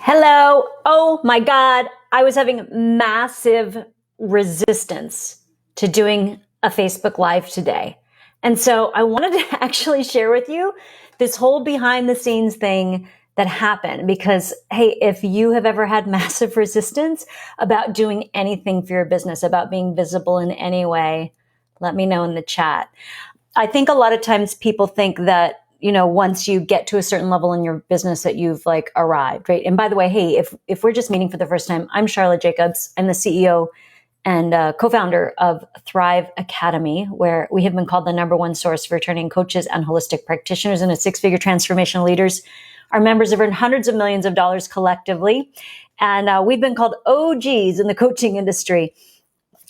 Hello. Oh my God. I was having massive resistance to doing a Facebook Live today. And so I wanted to actually share with you this whole behind the scenes thing that happened because, hey, if you have ever had massive resistance about doing anything for your business, about being visible in any way, let me know in the chat. I think a lot of times people think that, once you get to a certain level in your business that you've like arrived, right? And by the way, hey, if we're just meeting for the first time, I'm Charlotte Jacobs. I'm the CEO and co-founder of Thrive Academy, where we have been called the #1 source for turning coaches and holistic practitioners into six-figure transformational leaders. Our members have earned hundreds of millions of dollars collectively. And we've been called OGs in the coaching industry.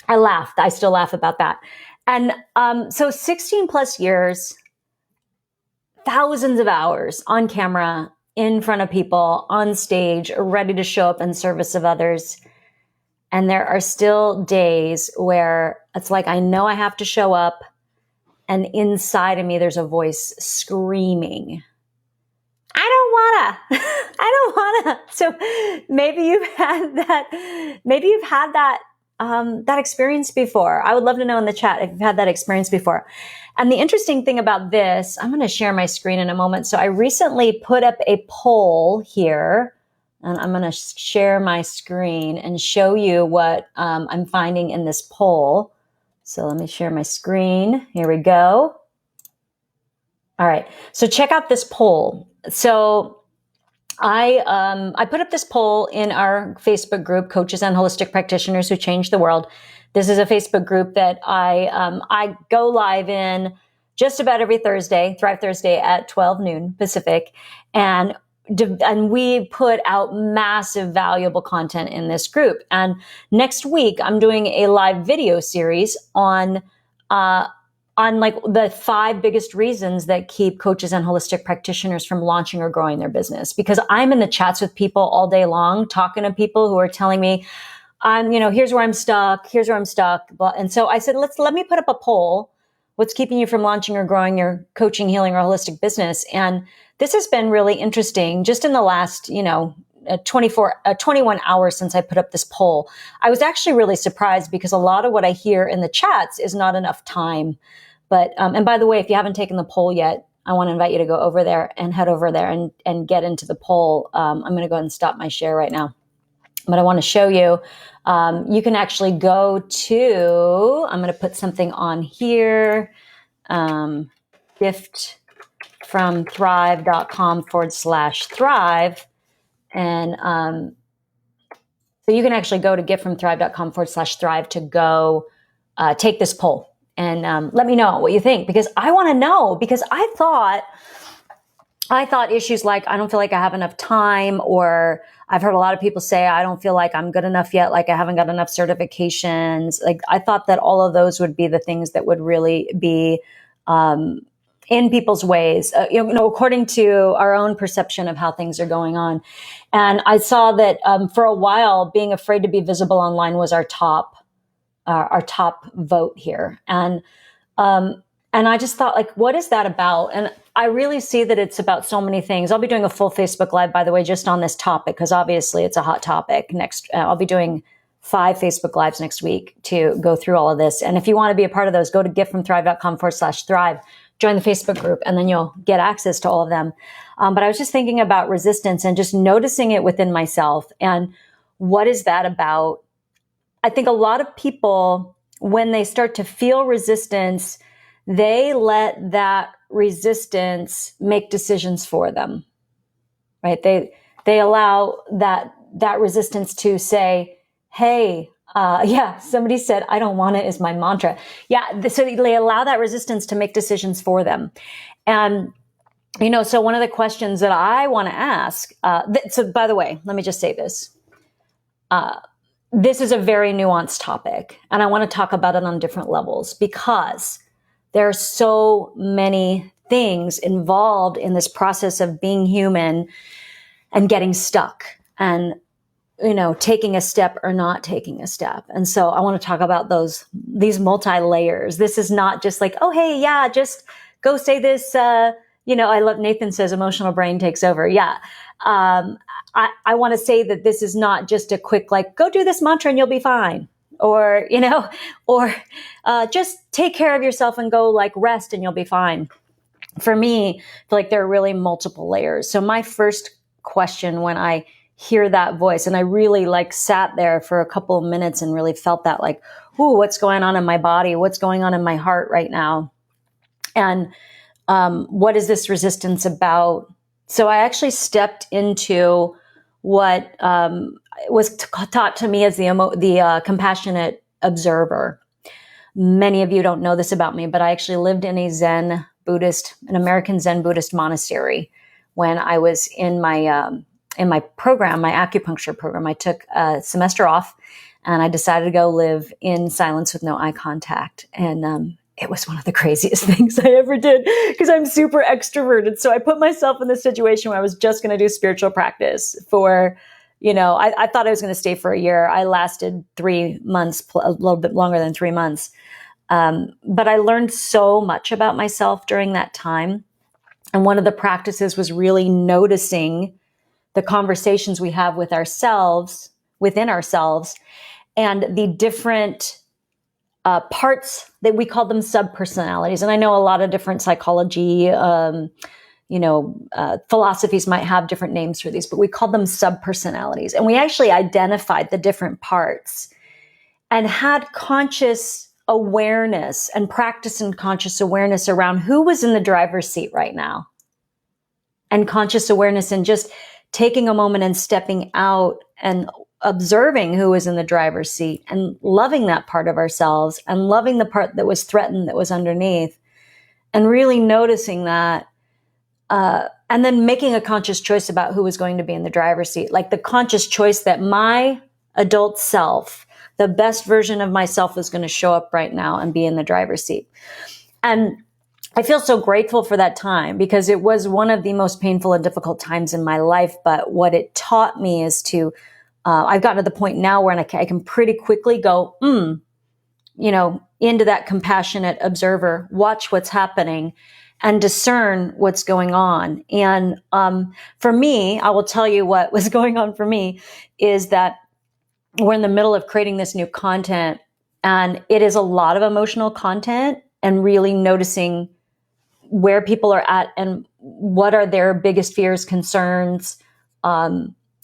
I still laugh about that. And so 16 plus years, thousands of hours on camera, in front of people, on stage, ready to show up in service of others. And there are still days where it's like, I know I have to show up. And inside of me, there's a voice screaming, I don't wanna, I don't wanna. So maybe you've had that experience before. I would love to know in the chat if you've had that experience before. And the interesting thing about this, I'm going to share my screen in a moment. So I recently put up a poll here, and I'm going to share my screen and show you what I'm finding in this poll. So let me share my screen. Here we go. All right. So check out this poll. So I put up this poll in our Facebook group, Coaches and Holistic Practitioners Who Change the World. This is a Facebook group that I go live in just about every Thursday, Thrive Thursday at 12 noon Pacific. And we put out massive, valuable content in this group. And next week, I'm doing a live video series on like the 5 biggest reasons that keep coaches and holistic practitioners from launching or growing their business. Because I'm in the chats with people all day long, talking to people who are telling me, here's where I'm stuck. And so I said, let me put up a poll. What's keeping you from launching or growing your coaching, healing, or holistic business? And this has been really interesting. Just in the last, 21 hours since I put up this poll, I was actually really surprised because a lot of what I hear in the chats is not enough time. But, and by the way, if you haven't taken the poll yet, I want to invite you to go over there and head over there and get into the poll. I'm going to go ahead and stop my share right now. But I want to show you, you can actually go to, I'm going to put something on here, gift from thrive.com/thrive. And so you can actually go to giftfromthrive.com/thrive to go take this poll and let me know what you think, because I want to know, because I thought issues like, I don't feel like I have enough time, or I've heard a lot of people say, I don't feel like I'm good enough yet, like I haven't got enough certifications. Like I thought that all of those would be the things that would really be in people's ways, according to our own perception of how things are going on. And I saw that for a while, being afraid to be visible online was our top vote here. And I just thought, like, what is that about? And I really see that it's about so many things. I'll be doing a full Facebook Live, by the way, just on this topic, because obviously it's a hot topic. I'll be doing 5 Facebook Lives next week to go through all of this. And if you want to be a part of those, go to giftfromthrive.com/thrive, join the Facebook group, and then you'll get access to all of them. But I was just thinking about resistance and just noticing it within myself. And what is that about? I think a lot of people, when they start to feel resistance, they let that resistance make decisions for them, right? They allow that resistance to say, hey, somebody said, I don't want it is my mantra. Yeah. So they allow that resistance to make decisions for them. And, so one of the questions that I want to ask, so by the way, let me just say this. This is a very nuanced topic, and I want to talk about it on different levels, because there are so many things involved in this process of being human and getting stuck and, taking a step or not taking a step. And so I want to talk about these multi-layers. This is not just like, oh, hey, yeah, just go say this. I love Nathan says emotional brain takes over. Yeah. I want to say that this is not just a quick, like, go do this mantra and you'll be fine. Or, or just take care of yourself and go like rest and you'll be fine. For me, I feel like there are really multiple layers. So my first question when I hear that voice, and I really like sat there for a couple of minutes and really felt that like, ooh, what's going on in my body? What's going on in my heart right now? And what is this resistance about? So I actually stepped into what was taught to me as the compassionate observer. Many of you don't know this about me, but I actually lived in an American Zen Buddhist monastery when I was in my program, my acupuncture program. I took a semester off and I decided to go live in silence with no eye contact. And it was one of the craziest things I ever did because I'm super extroverted. So I put myself in this situation where I was just going to do spiritual practice for, I thought I was going to stay for a year. I lasted 3 months, a little bit longer than 3 months. But I learned so much about myself during that time. And one of the practices was really noticing the conversations we have with ourselves, within ourselves, and the different parts that we call them subpersonalities. And I know a lot of different psychology, philosophies might have different names for these, but we call them subpersonalities. And we actually identified the different parts and had conscious awareness and practice in conscious awareness around who was in the driver's seat right now. And conscious awareness and just taking a moment and stepping out and observing who was in the driver's seat and loving that part of ourselves and loving the part that was threatened, that was underneath, and really noticing that. And then making a conscious choice about who was going to be in the driver's seat, like the conscious choice that my adult self, the best version of myself, is going to show up right now and be in the driver's seat. And I feel so grateful for that time because it was one of the most painful and difficult times in my life. But what it taught me is to, I've gotten to the point now where I can pretty quickly go, into that compassionate observer, watch what's happening and discern what's going on. And for me, I will tell you what was going on for me is that we're in the middle of creating this new content, and it is a lot of emotional content and really noticing where people are at and what are their biggest fears, concerns,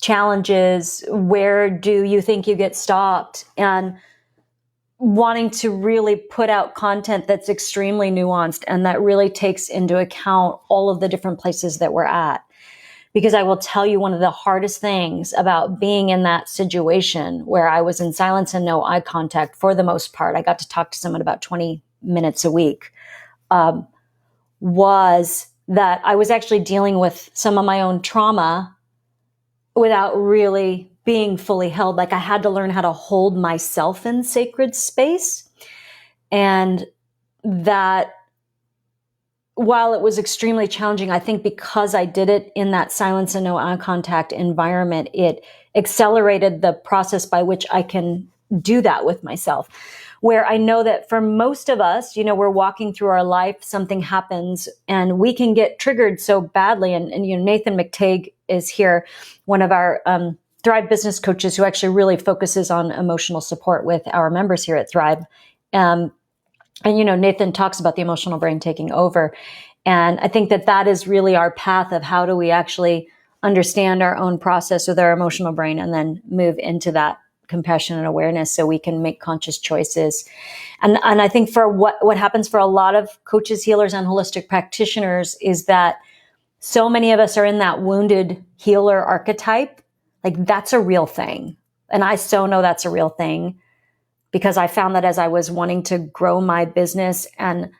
challenges. Where do you think you get stopped? And wanting to really put out content that's extremely nuanced and that really takes into account all of the different places that we're at. Because I will tell you, one of the hardest things about being in that situation where I was in silence and no eye contact for the most part, I got to talk to someone about 20 minutes a week, was that I was actually dealing with some of my own trauma without really being fully held. Like I had to learn how to hold myself in sacred space. And that while it was extremely challenging, I think because I did it in that silence and no eye contact environment, it accelerated the process by which I can do that with myself. Where I know that for most of us, we're walking through our life, something happens and we can get triggered so badly. And Nathan McTague is here, one of our Thrive business coaches who actually really focuses on emotional support with our members here at Thrive. And Nathan talks about the emotional brain taking over. And I think that is really our path of how do we actually understand our own process with our emotional brain and then move into that compassion and awareness so we can make conscious choices. And I think for what happens for a lot of coaches, healers, and holistic practitioners is that so many of us are in that wounded healer archetype. Like that's a real thing. And I so know that's a real thing because I found that as I was wanting to grow my business and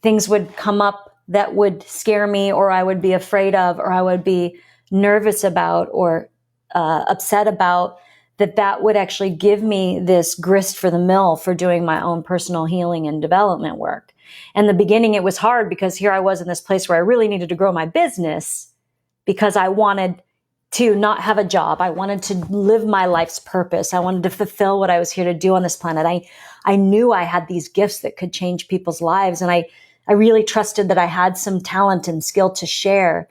things would come up that would scare me or I would be afraid of or I would be nervous about or upset about, that would actually give me this grist for the mill for doing my own personal healing and development work. In the beginning, it was hard because here I was in this place where I really needed to grow my business because I wanted to not have a job. I wanted to live my life's purpose. I wanted to fulfill what I was here to do on this planet. I knew I had these gifts that could change people's lives. And I really trusted that I had some talent and skill to share.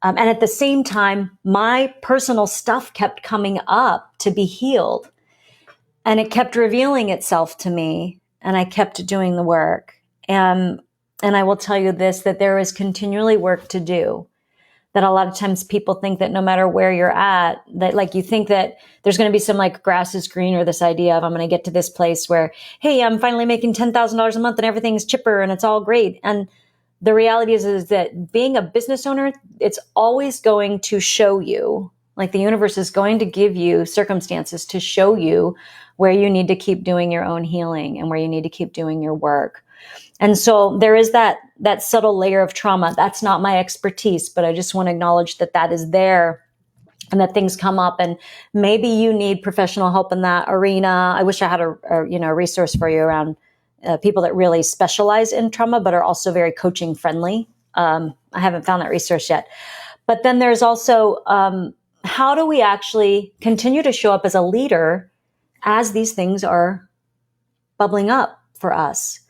And at the same time, my personal stuff kept coming up to be healed. And it kept revealing itself to me. And I kept doing the work. And I will tell you this, that there is continually work to do. That a lot of times people think that no matter where you're at, that like you think that there's going to be some like grass is greener, this idea of I'm going to get to this place where, hey, I'm finally making $10,000 a month and everything's chipper and it's all great. And the reality is that being a business owner, it's always going to show you, like the universe is going to give you circumstances to show you where you need to keep doing your own healing and where you need to keep doing your work. And so there is that subtle layer of trauma. That's not my expertise, but I just want to acknowledge that that is there and that things come up, and maybe you need professional help in that arena. I wish I had a resource for you around people that really specialize in trauma, but are also very coaching friendly. I haven't found that resource yet. But then there's also, how do we actually continue to show up as a leader as these things are bubbling up for us?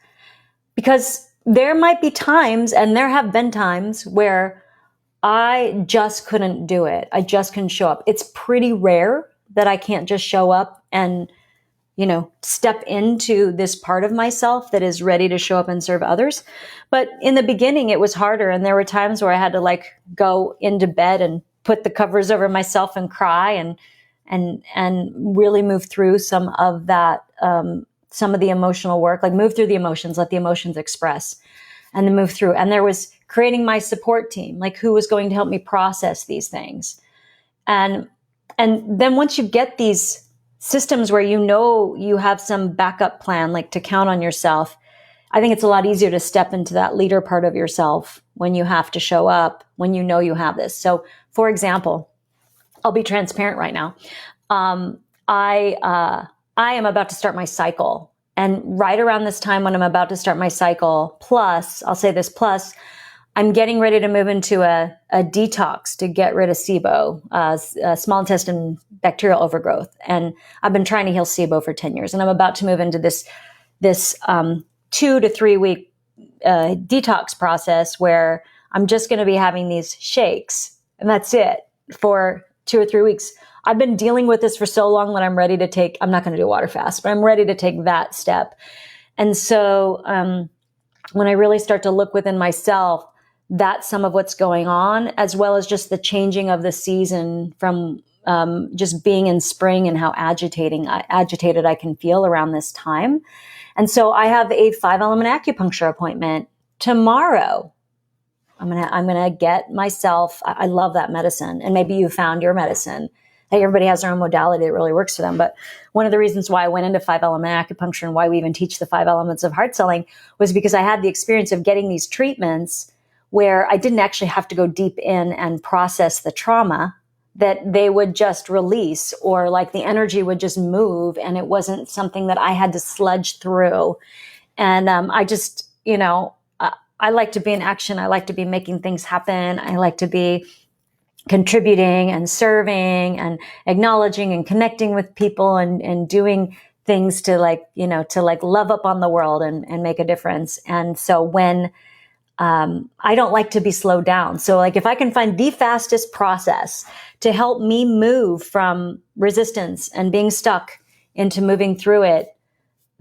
Because there might be times, and there have been times, where I just couldn't do it. I just couldn't show up. It's pretty rare that I can't just show up and, step into this part of myself that is ready to show up and serve others. But in the beginning, it was harder. And there were times where I had to go into bed and put the covers over myself and cry and really move through some of that, some of the emotional work, like move through the emotions, let the emotions express, and then move through. And there was creating my support team, like who was going to help me process these things. And then once you get these systems where you have some backup plan, like to count on yourself, I think it's a lot easier to step into that leader part of yourself when you have to show up, when you know you have this. So for example, I'll be transparent right now. I am about to start my cycle. And right around this time when I'm about to start my cycle, plus, I'm getting ready to move into a detox to get rid of SIBO, small intestine bacterial overgrowth. And I've been trying to heal SIBO for 10 years. And I'm about to move into this 2 to 3 week detox process where I'm just going to be having these shakes. And that's it for 2 or 3 weeks. I've been dealing with this for so long that I'm ready to I'm not going to do a water fast, but I'm ready to take that step. And so when I really start to look within myself, that's some of what's going on, as well as just the changing of the season from just being in spring and how agitated I can feel around this time. And so I have a 5-element acupuncture appointment tomorrow. I'm gonna get myself. I love that medicine, and maybe you found your medicine. Hey, everybody has their own modality that really works for them. But one of the reasons why I went into 5-element acupuncture and why we even teach the 5 elements of heart selling was because I had the experience of getting these treatments where I didn't actually have to go deep in and process the trauma, that they would just release, or like the energy would just move, and it wasn't something that I had to sludge through. And I just, I like to be in action. I like to be making things happen. I like to be contributing and serving and acknowledging and connecting with people and doing things to love up on the world and make a difference. And so when I don't like to be slowed down. So if I can find the fastest process to help me move from resistance and being stuck into moving through it,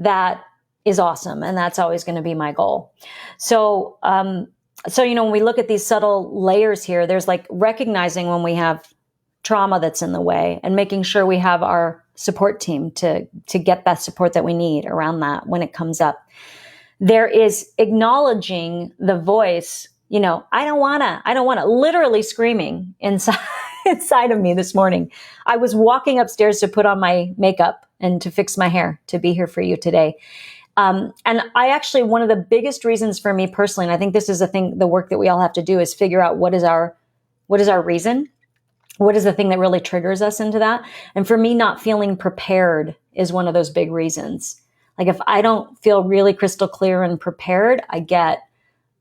that is awesome. And that's always going to be my goal. So, when we look at these subtle layers here, there's recognizing when we have trauma that's in the way and making sure we have our support team to get that support that we need around that when it comes up. There is acknowledging the voice, I don't want to, literally screaming inside of me this morning. I was walking upstairs to put on my makeup and to fix my hair to be here for you today. And I actually, one of the biggest reasons for me personally, and I think this is the work that we all have to do, is figure out what is our reason? What is the thing that really triggers us into that? And for me, not feeling prepared is one of those big reasons. If I don't feel really crystal clear and prepared, I get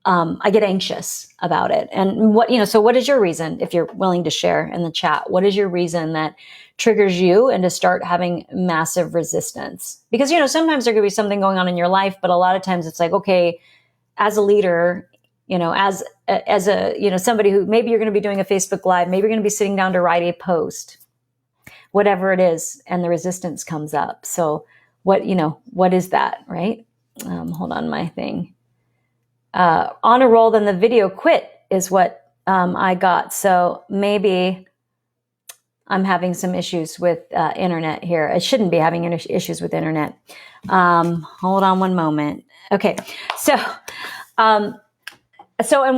anxious about it. And so what is your reason, if you're willing to share in the chat, what is your reason that triggers you and to start having massive resistance? Because, sometimes there could be something going on in your life, but a lot of times it's okay, as a leader, as a, somebody who maybe you're going to be doing a Facebook Live, maybe you're going to be sitting down to write a post, whatever it is, and the resistance comes up. So what is that, right? Hold on, my thing. On a roll, then the video quit is what I got. So maybe I'm having some issues with internet here. I shouldn't be having issues with internet. Hold on one moment. Okay, so and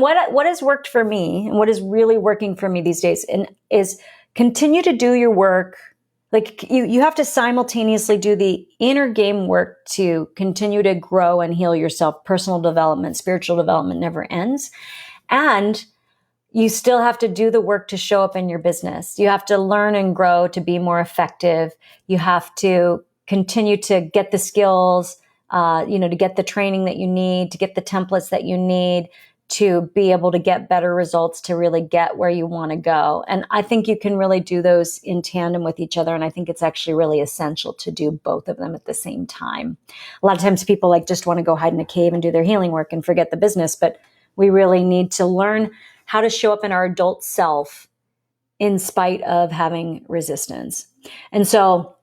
what has worked for me and what is really working for me these days is continue to do your work. Like you have to simultaneously do the inner game work to continue to grow and heal yourself. Personal development, spiritual development never ends. And you still have to do the work to show up in your business. You have to learn and grow to be more effective. You have to continue to get the skills, to get the training that you need, to get the templates that you need, to be able to get better results, to really get where you want to go. And I think you can really do those in tandem with each other. And I think it's actually really essential to do both of them at the same time. A lot of times people just want to go hide in a cave and do their healing work and forget the business, but we really need to learn how to show up in our adult self in spite of having resistance. And so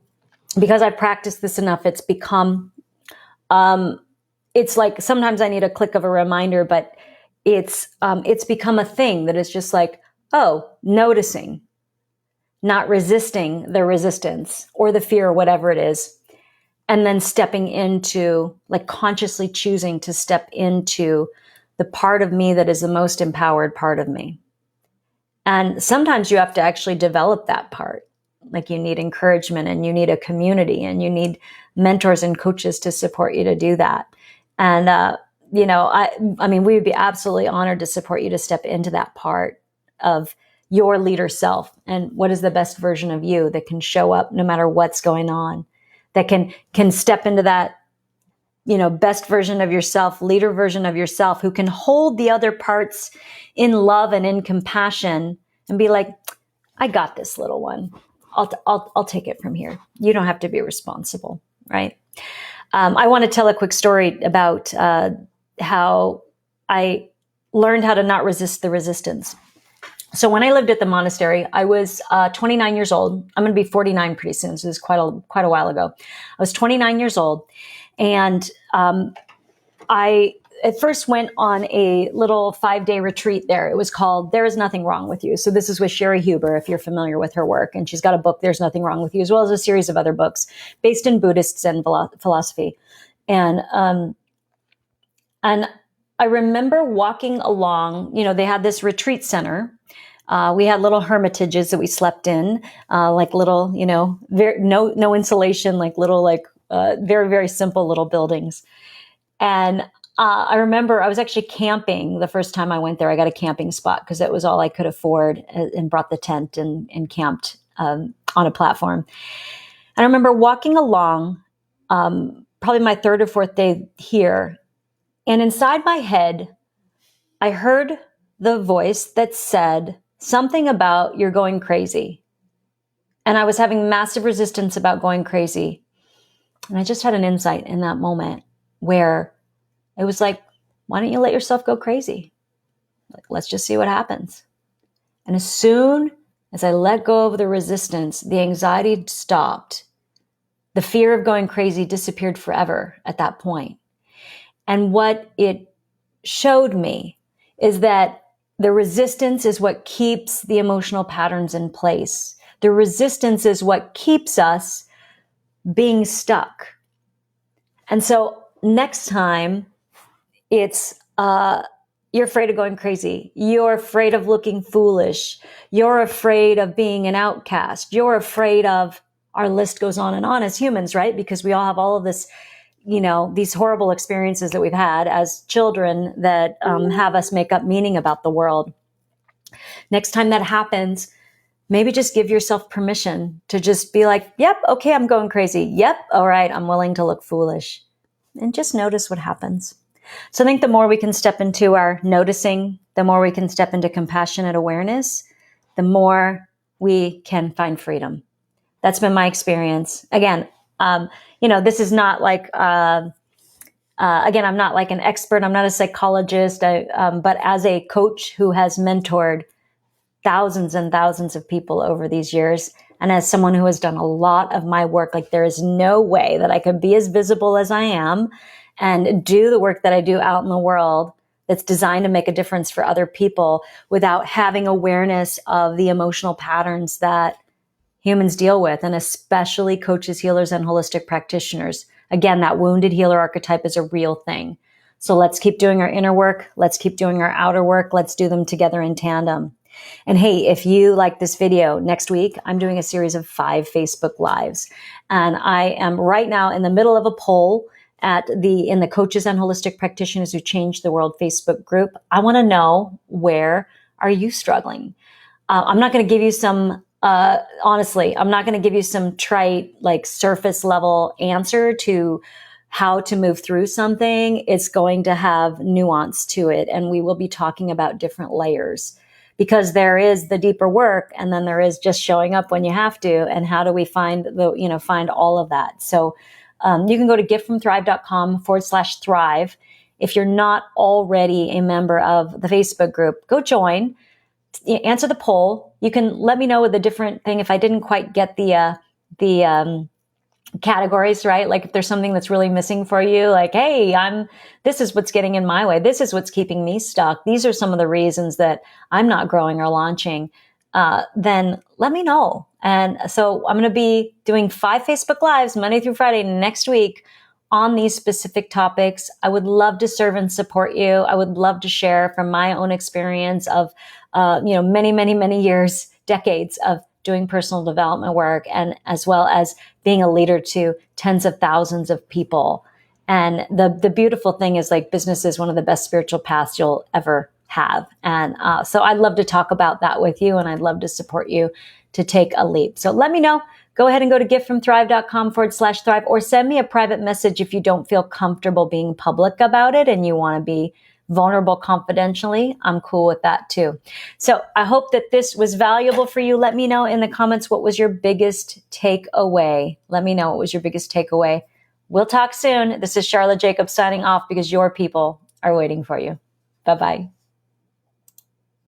because I've practiced this enough, it's become, it's like sometimes I need a click of a reminder, but it's become a thing that is just noticing, not resisting the resistance or the fear or whatever it is. And then stepping into, consciously choosing to step into the part of me that is the most empowered part of me. And sometimes you have to actually develop that part. You need encouragement and you need a community and you need mentors and coaches to support you to do that. And, I mean, we would be absolutely honored to support you to step into that part of your leader self. And what is the best version of you that can show up no matter what's going on, that can step into that, best version of yourself, leader version of yourself, who can hold the other parts in love and in compassion and be like, I got this, little one. I'll take it from here. You don't have to be responsible, right? I want to tell a quick story about how I learned how to not resist the resistance. So when I lived at the monastery, I was 29 years old. I'm going to be 49 pretty soon. So this is quite a while ago. I was 29 years old. And I at first went on a little 5-day retreat there. It was called There Is Nothing Wrong With You. So this is with Sherry Huber, if you're familiar with her work. And she's got a book, There's Nothing Wrong With You, as well as a series of other books based in Buddhist Zen philosophy. And I remember walking along, they had this retreat center. We had little hermitages that we slept in, little, no insulation, very, very simple little buildings. And I remember I was actually camping the first time I went there. I got a camping spot because it was all I could afford, and brought the tent and camped on a platform. And I remember walking along, probably my third or fourth day here. And inside my head, I heard the voice that said something about you're going crazy. And I was having massive resistance about going crazy. And I just had an insight in that moment where it was like, why don't you let yourself go crazy? Let's just see what happens. And as soon as I let go of the resistance, the anxiety stopped. The fear of going crazy disappeared forever at that point. And what it showed me is that the resistance is what keeps the emotional patterns in place. The resistance is what keeps us being stuck. And so next time it's, you're afraid of going crazy. You're afraid of looking foolish. You're afraid of being an outcast. You're afraid of, our list goes on and on as humans, right? Because we all have all of this, these horrible experiences that we've had as children that have us make up meaning about the world. Next time that happens, maybe just give yourself permission to just be like, yep, okay, I'm going crazy. Yep, all right, I'm willing to look foolish. And just notice what happens. So I think the more we can step into our noticing, the more we can step into compassionate awareness, the more we can find freedom. That's been my experience. Again, this is not like Again, I'm not like an expert. I'm not a psychologist, but as a coach who has mentored thousands and thousands of people over these years, and as someone who has done a lot of my work, like there is no way that I could be as visible as I am and do the work that I do out in the world that's designed to make a difference for other people without having awareness of the emotional patterns that humans deal with, and especially coaches, healers, and holistic practitioners. Again, that wounded healer archetype is a real thing. So let's keep doing our inner work. Let's keep doing our outer work. Let's do them together in tandem. And hey, if you like this video, next week, I'm doing a series of 5 Facebook Lives. And I am right now in the middle of a poll in the Coaches and Holistic Practitioners Who Changed the World Facebook group. I want to know, where are you struggling? I'm not going to give you some, honestly, I'm not going to give you some trite, like surface level answer to how to move through something. It's going to have nuance to it. And we will be talking about different layers, because there is the deeper work, and then there is just showing up when you have to. And how do we find find all of that? So you can go to giftfromthrive.com/thrive. If you're not already a member of the Facebook group, go join. Answer the poll. You can let me know with a different thing if I didn't quite get the categories right. Like if there's something that's really missing for you, like, hey, this is what's getting in my way. This is what's keeping me stuck. These are some of the reasons that I'm not growing or launching. Then let me know. And so I'm going to be doing 5 Facebook Lives Monday through Friday next week on these specific topics. I would love to serve and support you. I would love to share from my own experience of, many, many, many years, decades of doing personal development work, and as well as being a leader to tens of thousands of people. And the beautiful thing is, like, business is one of the best spiritual paths you'll ever have. And so I'd love to talk about that with you, and I'd love to support you to take a leap. So let me know. Go ahead and go to giftfromthrive.com/thrive, or send me a private message if you don't feel comfortable being public about it and you want to be vulnerable confidentially. I'm cool with that too. So I hope that this was valuable for you. Let me know in the comments, what was your biggest takeaway? Let me know what was your biggest takeaway. We'll talk soon. This is Charlotte Jacobs signing off, because your people are waiting for you. Bye-bye.